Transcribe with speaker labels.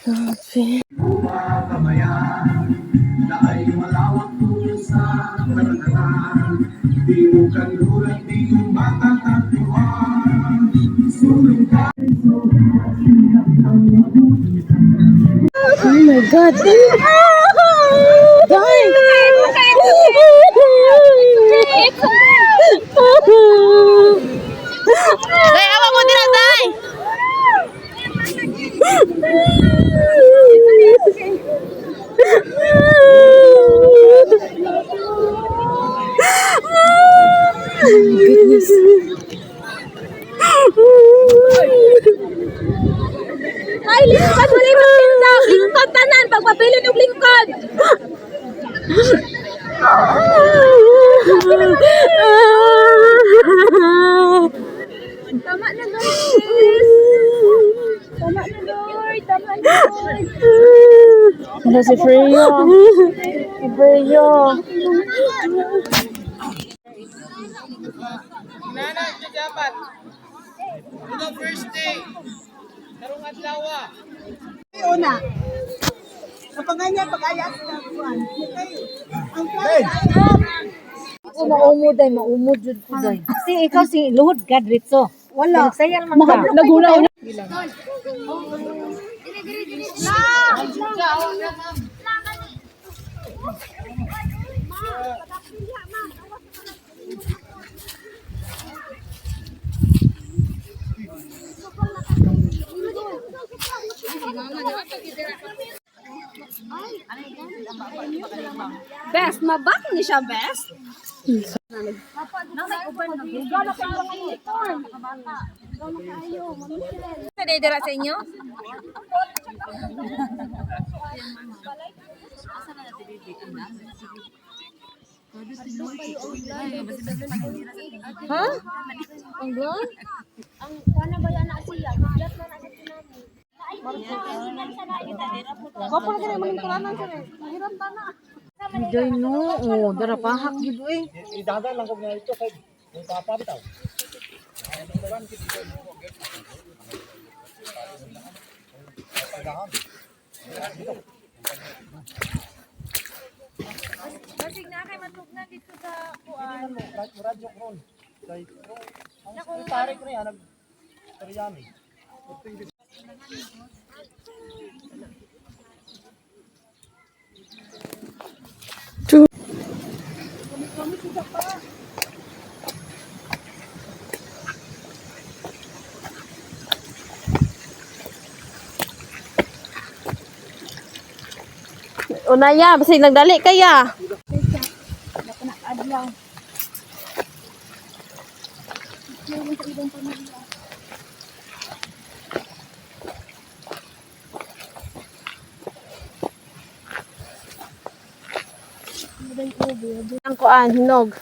Speaker 1: Grabe.
Speaker 2: Mamamayan na ay malawak po sa karanasan. Di mo kanluran, di mo matatagpuan. Sulong ka.
Speaker 1: Oh my God. Dai!
Speaker 3: Day, awa mo dira, Day!
Speaker 1: Goodness.
Speaker 3: Ay, lingkod, wala yung magtinda! Lingkod tanan, pagpapili ng lingkod! Tama na, guys! Tama na, Lord! Tama na, Lord!
Speaker 1: Ano si Freyo? Si Freyo.
Speaker 4: Nana, ito dapat. Ito first day. Karong adlaw.
Speaker 5: Una. Kapag ganyan, pag-ayat na buwan. Ang plan.
Speaker 6: Maumod ay maumod jud ko day. Kasi ikaw si Luhod Gadritso.
Speaker 5: Wala.
Speaker 6: Sayang man ka.
Speaker 1: Naguna.
Speaker 3: Best, mabak ni siya, best? Nadidira sa inyo? Ha? Ang blond? Ang kana ba yan na siya? Bigat na na
Speaker 5: Kapag ganyan, maging kulanan siya eh. Mahirap na na.
Speaker 6: Joy no. Oh, dara pahak gid eh.
Speaker 4: Idada lang ko na ito kay papataw.
Speaker 3: Basig na kay matugnan dito sa kuan.
Speaker 4: Radyo kron. Kay ang tarik na yan nag-taryami.
Speaker 1: Unaya, basta nagdali kaya. Ang kuan, hinog.